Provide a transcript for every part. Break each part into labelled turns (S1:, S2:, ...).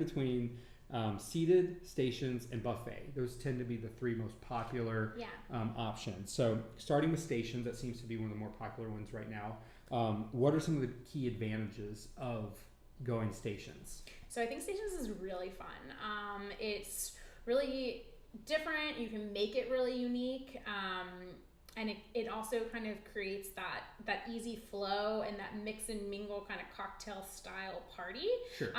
S1: between seated, stations, and buffet. Those tend to be the three most popular options. So starting with stations, that seems to be one of the more popular ones right now. What are some of the key advantages of going stations?
S2: So I think stations is really fun. It's really different. You can make it really unique. And it also kind of creates that easy flow and that mix and mingle kind of cocktail style party.
S1: Sure.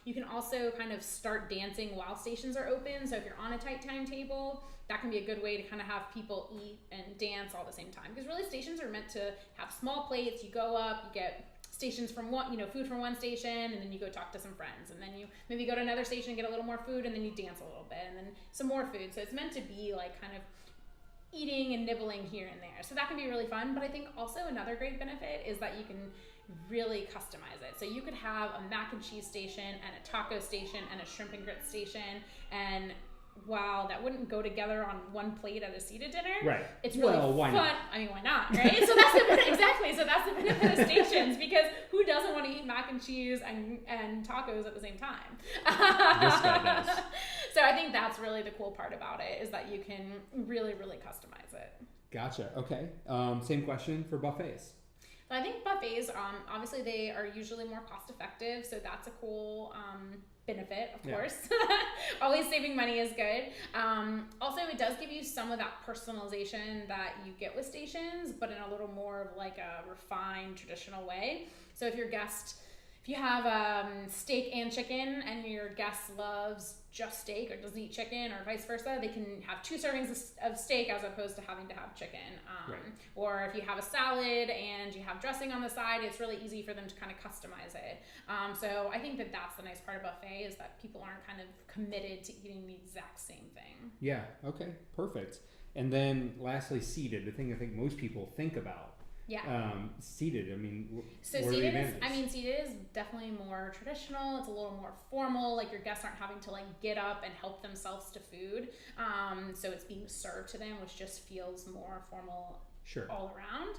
S2: You can also kind of start dancing while stations are open. So if you're on a tight timetable, that can be a good way to kind of have people eat and dance all at the same time. Because really stations are meant to have small plates. You go up, you get stations from food from one station, and then you go talk to some friends, and then you maybe go to another station and get a little more food, and then you dance a little bit, and then some more food. So it's meant to be like kind of eating and nibbling here and there. So that can be really fun. But I think also another great benefit is that you can really customize it. So you could have a mac and cheese station and a taco station and a shrimp and grits station, and while that wouldn't go together on one plate at a seated dinner,
S1: right?
S2: It's really
S1: why
S2: fun.
S1: Not?
S2: I mean, why not, right? So that's the exactly. So that's the benefit of stations, because who doesn't want to eat mac and cheese and tacos at the same time?
S1: This guy does.
S2: So I think that's really the cool part about it, is that you can really, really customize it.
S1: Gotcha. Okay. Same question for buffets.
S2: But I think buffets, obviously they are usually more cost effective, so that's a cool benefit, of course. Always saving money is good. Also, it does give you some of that personalization that you get with stations, but in a little more of like a refined, traditional way. So if you have steak and chicken, and your guest loves just steak or doesn't eat chicken, or vice versa, they can have 2 servings of steak as opposed to having to have chicken.
S1: Right.
S2: Or if you have a salad and you have dressing on the side, it's really easy for them to kind of customize it. So I think that's the nice part of buffet, is that people aren't kind of committed to eating the exact same thing.
S1: Yeah. Okay. Perfect. And then lastly, seated, the thing I think most people think about.
S2: Yeah.
S1: Seated, I mean,
S2: so
S1: what are the advantages?
S2: Seated is definitely more traditional. It's a little more formal. Like, your guests aren't having to like get up and help themselves to food. So it's being served to them, which just feels more formal.
S1: Sure.
S2: All around.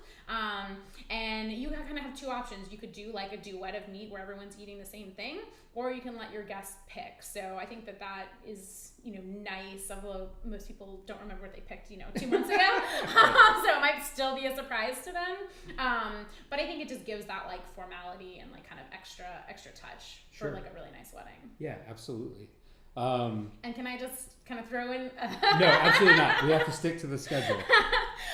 S2: And you kind of have 2 options. You could do like a duet of meat where everyone's eating the same thing, or you can let your guests pick. So I think that is, nice, although most people don't remember what they picked, 2 months ago. So it might still be a surprise to them. But I think it just gives that like formality and like kind of extra touch for like a really nice wedding.
S1: Yeah, absolutely.
S2: And can I just kind of throw in?
S1: No, absolutely not. We have to stick to the schedule.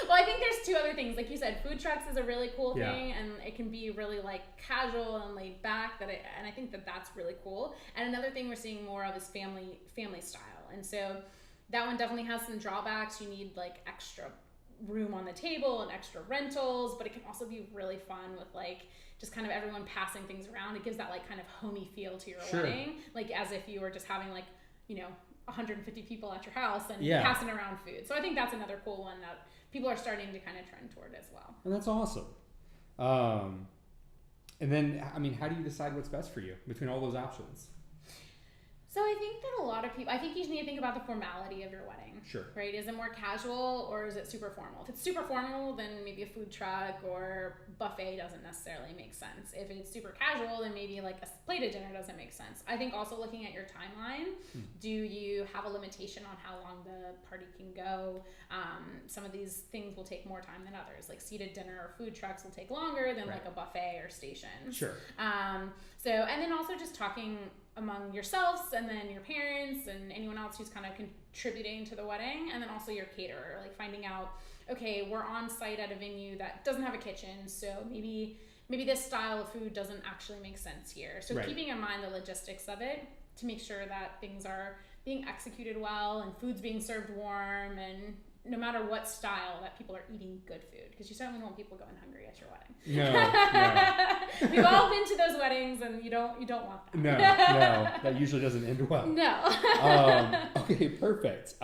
S2: Well, I think there's 2 other things. Like you said, food trucks is a really cool thing, and it can be really like casual and laid back. And I think that's really cool. And another thing we're seeing more of is family style. And so that one definitely has some drawbacks. You need like extra room on the table and extra rentals, but it can also be really fun with like just kind of everyone passing things around. It gives that like kind of homey feel to your wedding, like as if you were just having like 150 people at your house and passing around food. So I think that's another cool one that people are starting to kind of trend toward as well.
S1: And that's awesome. And then, I mean, how do you decide what's best for you between all those options?
S2: So I think that a lot of people, I think you need to think about the formality of your wedding.
S1: Sure.
S2: Right? Is it more casual or is it super formal? If it's super formal, then maybe a food truck or buffet doesn't necessarily make sense. If it's super casual, then maybe like a plated dinner doesn't make sense. I think also looking at your timeline, do you have a limitation on how long the party can go? Some of these things will take more time than others. Like seated dinner or food trucks will take longer than like a buffet or stations.
S1: Sure.
S2: And then also just talking among yourselves and then your parents and anyone else who's kind of contributing to the wedding, and then also your caterer, like finding out, okay, we're on site at a venue that doesn't have a kitchen, so maybe this style of food doesn't actually make sense here. So keeping in mind the logistics of it to make sure that things are being executed well and food's being served warm, and no matter what style, that people are eating good food, because you certainly don't want people going hungry at your wedding.
S1: No.
S2: We've all been to those weddings, and you don't want that.
S1: No, that usually doesn't end well.
S2: No.
S1: Okay, perfect.